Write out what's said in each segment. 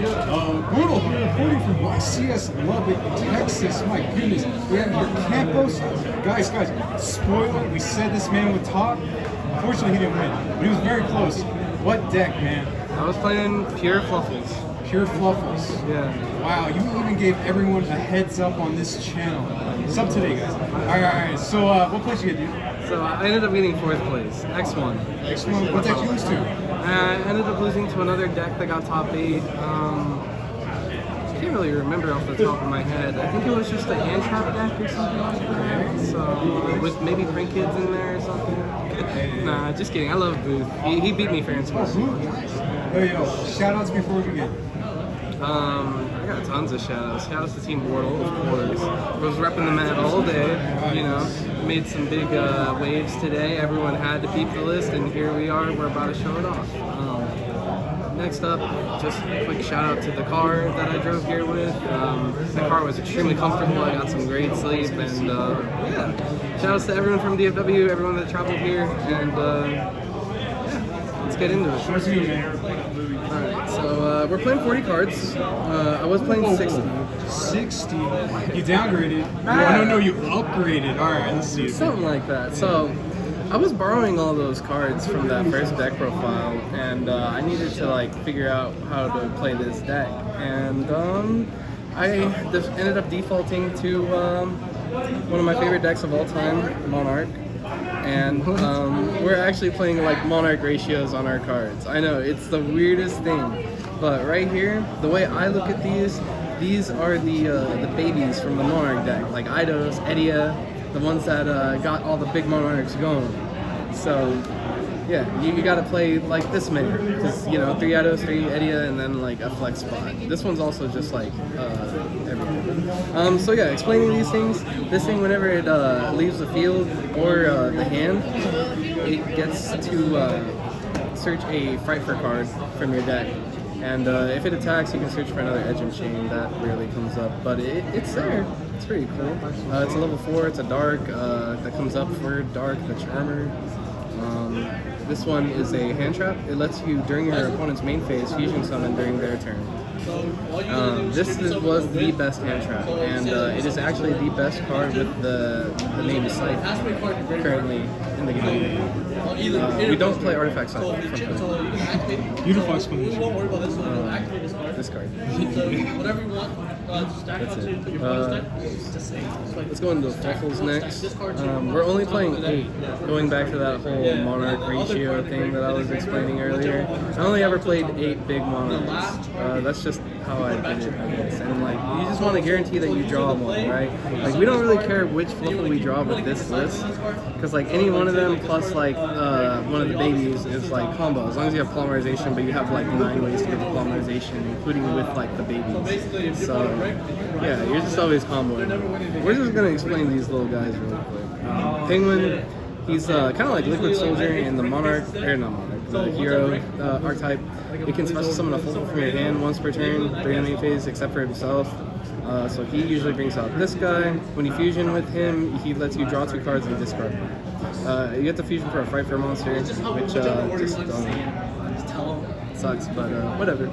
Brutal 140 from CS Lubbock, Texas. My goodness. We have here Campos. Guys, spoiler, we said this man would top. Unfortunately, he didn't win, but he was very close. What deck, man? I was playing pure Fluffals. Pure Fluffals. Yeah. Wow, you even gave everyone a heads up on this channel. Sub today, guys. All right. So, what place you get, dude? So I ended up getting 4th place, X1. X1, what deck you lose to? I ended up losing to another deck that got top 8. I can't really remember off the top of my head. I think it was just a hand trap deck or something like that. So with maybe Print Kids in there or something. Nah, just kidding. I love Booth. He beat me fair and square. Yo, shout outs before we begin. I got tons of shout-outs. Shout-outs to Team Wardle, of course. I was repping the mat all day, you know. Made some big waves today. Everyone had to beat the list, and here we are. We're about to show it off. Next up, just a quick shout-out to the car that I drove here with. The car was extremely comfortable. I got some great sleep, and yeah. Shout-outs to everyone from DFW, everyone that traveled here, and yeah, let's get into it. Alright, so we're playing 40 cards. I was playing 60. 60? You downgraded? No, you upgraded. Alright, let's see. Something like that. So, I was borrowing all those cards from that first deck profile, and I needed to like figure out how to play this deck. And I just ended up defaulting to one of my favorite decks of all time, Monarch. And we're actually playing like Monarch ratios on our cards. I know, it's the weirdest thing, but right here, the way I look at these are the babies from the Monarch deck, like Eidos, Edia, the ones that got all the big Monarchs going. So yeah, you gotta play like this many, because you know, 3 Eidos, 3 Edia, and then like a flex spot. This one's also just like everything. So yeah, explaining these things. This thing, whenever it leaves the field or the hand, it gets to search a Frightfur card from your deck. And if it attacks, you can search for another Edge and Chain. That rarely comes up, but it's there. It's pretty cool. It's a level 4. It's a dark that comes up for dark that's armored. This one is a hand trap. It lets you, during your opponent's main phase, fusion summon during their turn. This was the best hand trap, and it is actually the best card with the name Scythe currently in the game. We don't play Artifact Scythe from time. Beautiful explanation. This card. That's it. Let's go into the Fluffals next. We're only playing 8, going back to that whole Monarch ratio thing that I was explaining earlier. I only ever played 8 big Monarchs. That's just how I did it, I guess. And like, you just want to guarantee that you draw one, right? Like, we don't really care which Fluffal we draw with this list, because like any one of them plus like one of the babies is like combo, as long as you have polymerization, but you have like 9 ways to get the polymerization, including with like the babies. So yeah, you're just always comboing. We're just gonna explain these little guys really quick. Penguin, he's kind of like Liquid Soldier in the Monarch, or not Monarch, the Hero archetype. You can special summon a Fluffal from your hand once per turn, 3 main phase, except for himself. So he usually brings out this guy. When you fusion with him, he lets you draw 2 cards and discard one. You get the fusion for a Frightfur monster, which just sucks, but whatever.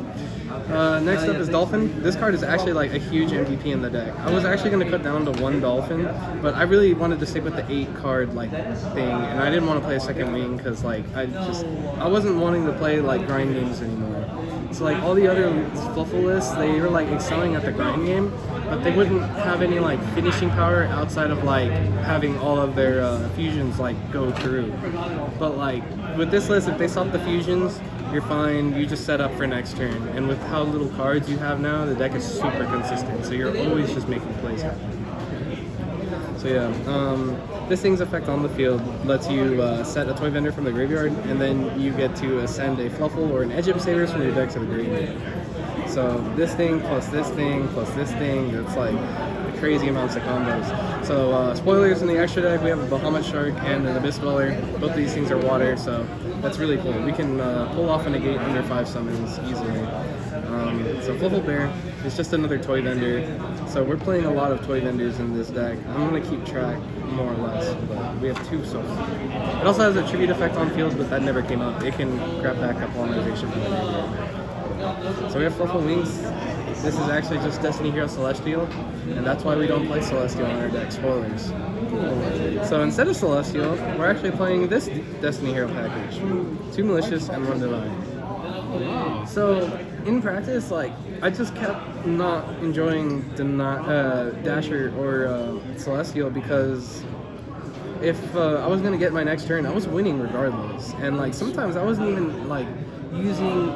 Next up is Dolphin. This card is actually like a huge MVP in the deck. I was actually going to cut down to 1 Dolphin, but I really wanted to stick with the 8 card like thing, and I didn't want to play a second wing because like I wasn't wanting to play like grind games anymore. So like all the other Fluffal lists, they were like excelling at the grind game, but they wouldn't have any like finishing power outside of like having all of their fusions like go through. But like with this list, if they stop the fusions, you're fine. You just set up for next turn. And with how little cards you have now, the deck is super consistent. So you're always just making plays happen. So yeah, this thing's effect on the field lets you set a toy vendor from the graveyard, and then you get to ascend a Fluffal or an Edge of Sabers from your deck to the graveyard. So this thing plus this thing plus this thing, it's like crazy amounts of combos. So spoilers, in the extra deck we have a Bahamut Shark and an Abyss Dweller. Both of these things are water, so that's really cool. We can pull off a negate under 5 summons easily. So Fluffal Bear is just another toy vendor. So we're playing a lot of toy vendors in this deck. I'm going to keep track more or less, but we have 2 so far. It also has a tribute effect on field, but that never came up. It can grab back up polymerization from the graveyard. So we have Fluffal Wings. This is actually just Destiny Hero Celestial, and that's why we don't play Celestial on our deck. Spoilers. So instead of Celestial, we're actually playing this Destiny Hero package. 2 Malicious and 1 Divine. So in practice, like, I just kept not enjoying Dasher or Celestial because if I was gonna get my next turn, I was winning regardless. And like sometimes I wasn't even like using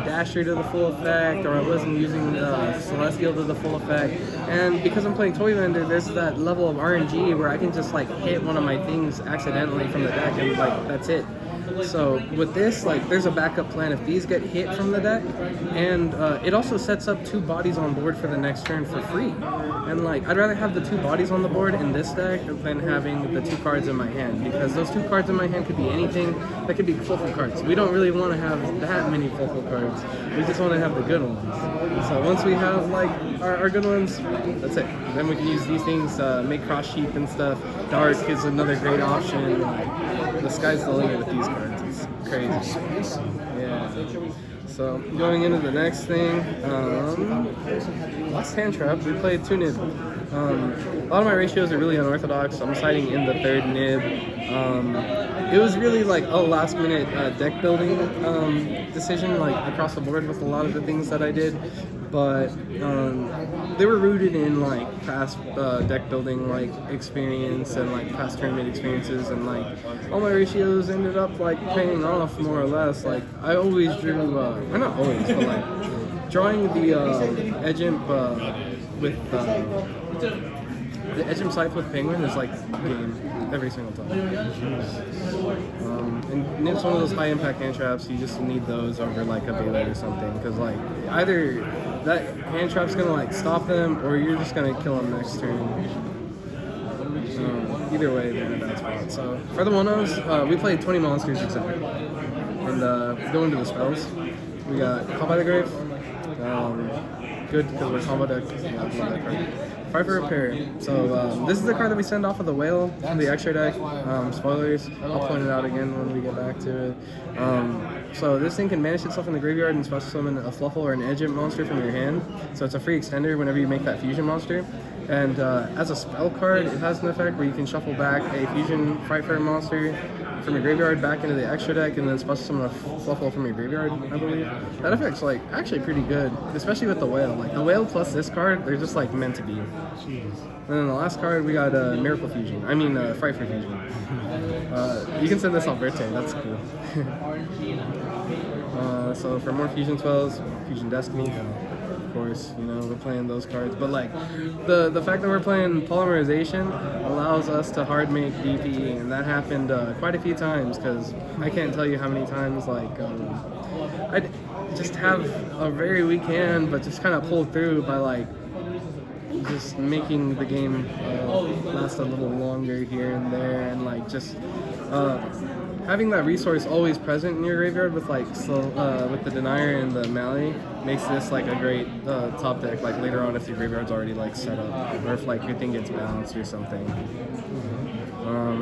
Dasher to the full effect, or I wasn't using Celestial to the full effect. And because I'm playing Toy Vendor, there's that level of RNG where I can just like hit one of my things accidentally from the deck, and like that's it. So with this, like, there's a backup plan if these get hit from the deck, and it also sets up 2 bodies on board for the next turn for free. And like, I'd rather have the 2 bodies on the board in this deck than having the 2 cards in my hand, because those 2 cards in my hand could be anything. That could be Fluffal cards. We don't really want to have that many Fluffal cards. We just want to have the good ones. So once we have like our good ones, that's it. Then we can use these things, make cross sheep and stuff. Dark is another great option. Like, the sky's the limit with these cards. It's crazy. Yeah. So going into the next thing, last hand trap, we played 2 nib. A lot of my ratios are really unorthodox, so I'm siding in the 3rd nib. It was really like a last minute deck building decision, like across the board with a lot of the things that I did, but they were rooted in like past deck building like experience and like past tournament experiences, and like all my ratios ended up like paying off more or less. Like I always drew, or not always, but like drawing the edge imp with the edge imp scythe with penguin is like game every single time. And it's one of those high impact hand traps. You just need those over like a Baylor or something, because like either that hand trap's gonna like stop them, or you're just gonna kill them next turn. Either way, they're in a bad spot. So for the 1-0s, we played 20 monsters exactly. And going to the spells, we got Call by the Grave. Good because we're combo deck. Yeah, I love that card. Fight for Repair. So this is the card that we send off of the whale from the extra deck. Spoilers. I'll point it out again when we get back to it. So this thing can banish itself in the graveyard and special summon a Fluffal or an edge imp monster from your hand. So it's a free extender whenever you make that fusion monster. And as a spell card, it has an effect where you can shuffle back a fusion Fight for monster from your graveyard back into the extra deck, and then special summon a Fluffal from your graveyard, I believe. That effect's like actually pretty good, especially with the whale. Like the whale plus this card, they're just like meant to be. And then the last card, we got Miracle Fusion. I mean, Fright for Fusion. You can send this off Verte, that's cool. So for more fusion spells, Fusion Destiny, of course, you know, we're playing those cards. But like, the fact that we're playing Polymerization allows us to hard make DP, and that happened quite a few times, because I can't tell you how many times, like, I'd just have a very weak hand, but just kind of pull through by like, just making the game last a little longer here and there, and like just having that resource always present in your graveyard with like with the Denier and the Mally makes this like a great top deck, like later on if your graveyard's already like set up, or if like your thing gets balanced or something.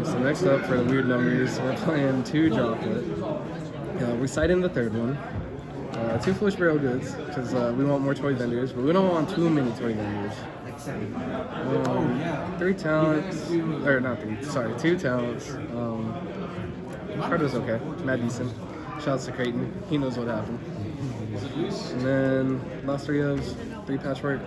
So next up for the weird numbers, we're playing 2 Droplet. We side in the 3rd one. 2 Foolish Burial Goods, because we want more toy vendors, but we don't want too many toy vendors. 3 talents, or not 3, sorry, 2 talents. Card was okay, mad decent. Shouts to Creighton, he knows what happened. And then last 3 ofs, 3 Patchwork,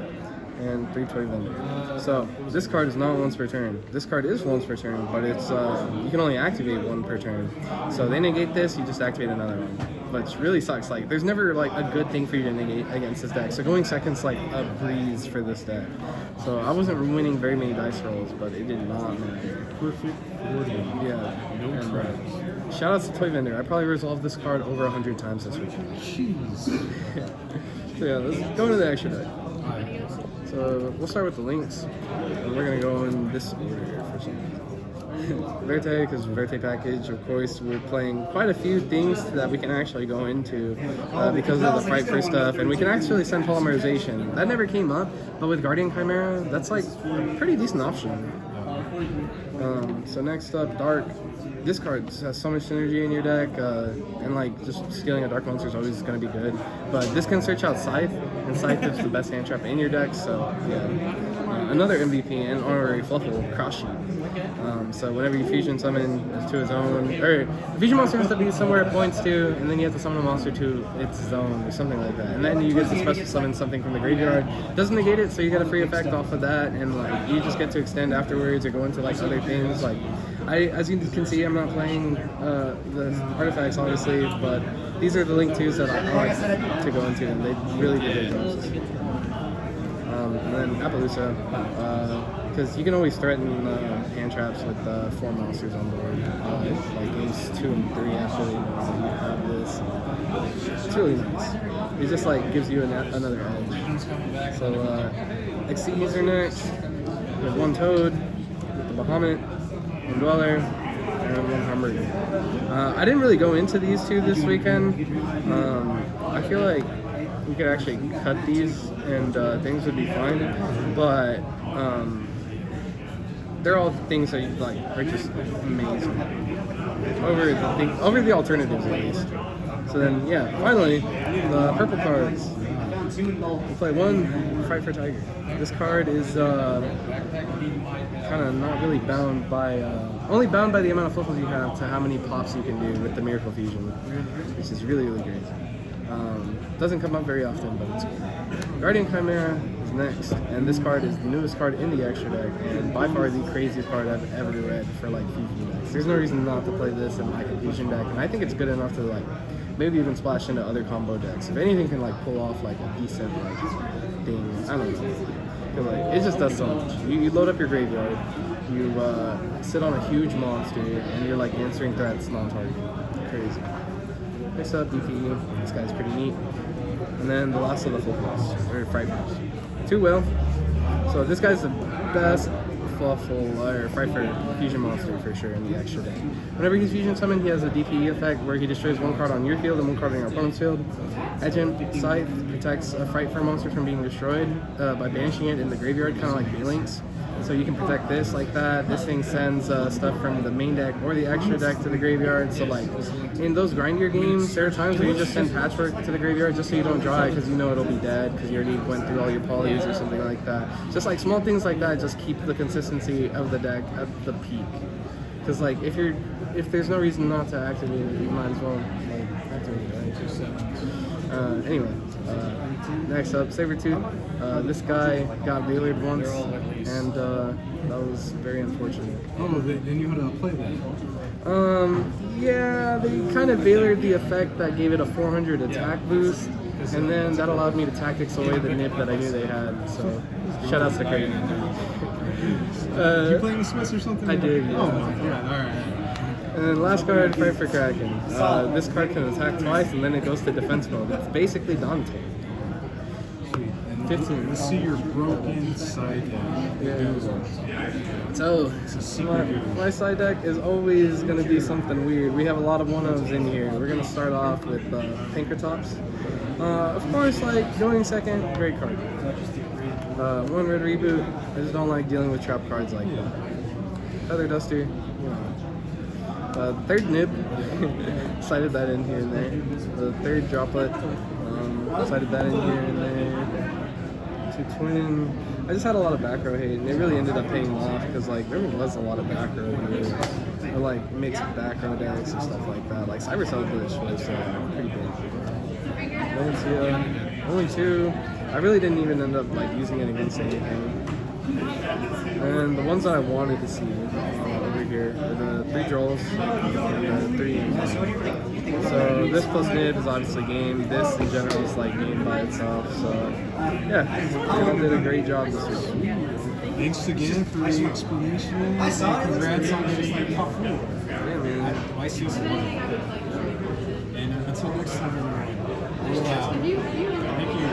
and 3 toy vendor. So this card is not once per turn. This card is once per turn, but it's you can only activate 1 per turn. So they negate this, you just activate another one. Which really sucks. Like there's never like a good thing for you to negate against this deck. So going second's like a breeze for this deck. So I wasn't winning very many dice rolls, but it did not matter. Perfect order. Yeah. And shout outs to Toy Vendor. I probably resolved this card over 100 times this weekend. Jeez. So yeah, let's go into the extra deck. So we'll start with the links, and we're gonna go in this order for some reason. Verte, because Verte package, of course, we're playing quite a few things that we can actually go into because of the Fight for stuff, and we can actually send Polymerization. That never came up, but with Guardian Chimera, that's like a pretty decent option. So next up, Dark. This card has so much synergy in your deck, and like just stealing a Dark Monster is always going to be good. But this can search out Scythe, and Scythe is the best hand trap in your deck, so yeah. Another MVP and honorary Fluffal, Cross Sheet. So whenever you fusion summon to his own, or the fusion monster has to be somewhere it points to, and then you have to summon a monster to its zone or something like that. And then you get to special summon something from the graveyard. Doesn't negate it, so you get a free effect off of that, and like you just get to extend afterwards or go into like other things. Like as you can see, I'm not playing the artifacts obviously, but these are the link twos that I like to go into, and they really do their jobs. And then Appaloosa, because you can always threaten hand traps with 4 monsters on board. Like games 2 and 3 actually, you have this. It's really nice. It just like gives you another edge. So Xyz are next. We have 1 Toad, with the Bahamut, 1 Dweller, and 1 Hamburger. I didn't really go into these 2 this weekend. I feel like we could actually cut these and things would be fine, but they're all things that like are just amazing over the alternatives at least. So then yeah, finally the purple cards. We play 1 Fight for Tiger. This card is kind of not really bound by only bound by the amount of fluffals you have to how many pops you can do with the Miracle Fusion, which is really great. Doesn't come up very often, but it's cool. Guardian Chimera is next, and this card is the newest card in the extra deck, and by far the craziest card I've ever read for like fusion decks. There's no reason not to play this in like a fusion deck, and I think it's good enough to like maybe even splash into other combo decks. If anything can like pull off like a decent like thing, I don't know. Like, it just does so much. You load up your graveyard, you sit on a huge monster, and you're like answering threats non-target. Crazy. Next up, DPE. This guy's pretty neat. And then the last of the Fluffals, or Frighters. 2 Will. So this guy's the best Fluffal, or Frighter fusion monster for sure in the extra deck. Whenever he's fusion summoned, he has a DPE effect where he destroys 1 card on your field and 1 card on your opponent's field. Agent Scythe protects a Frightfur monster from being destroyed by banishing it in the graveyard, kind of like Balinks. So you can protect this like that. This thing sends stuff from the main deck or the extra deck to the graveyard. So like in those grindier games, there are times where you just send Patchwork to the graveyard just so you don't draw it because you know it'll be dead because you already went through all your polys or something like that. Just like small things like that just keep the consistency of the deck at the peak. Because like if there's no reason not to activate it, you might as well like activate it, right? Anyway, next up, Sabretooth. This guy got Veilered once, and that was very unfortunate. Oh, then you had to play that. Yeah, they kind of Veilered the effect that gave it a 400 attack boost, and then that allowed me to tactics away the nip that I knew they had, so shoutouts to Craig. Did you play with Smiths or something? I did, yeah. Oh my god, alright. And then last card, Fight for Kraken. This card can attack twice, and then it goes to defense mode. It's basically Dante. 15. Let's see your broken side deck. Yeah. So, my side deck is always going to be something weird. We have a lot of 1-ofs in here. We're going to start off with Pinkertops. Of course, like, going second, great card. 1 red reboot. I just don't like dealing with trap cards like that. Feather Duster, you know. 3rd nib. Cited that in here and there. The 3rd droplet. Cited that in here and there. 2 twin. I just had a lot of back row hate, and it really ended up paying off because like there was a lot of back row here, or like mixed back row decks and stuff like that. Like Cyber Celebration was pretty big. Valencia, only 2. I really didn't even end up like using it against anything. And the ones that I wanted to see over here are the 3 Drolls and the 3. So this plus nib is obviously game. This in general is like game by itself. So yeah, you did a great job this week. Thanks again for the explanation. Congrats on getting your top 4. Yeah, man. I see some. And until next time, everyone. Thank you.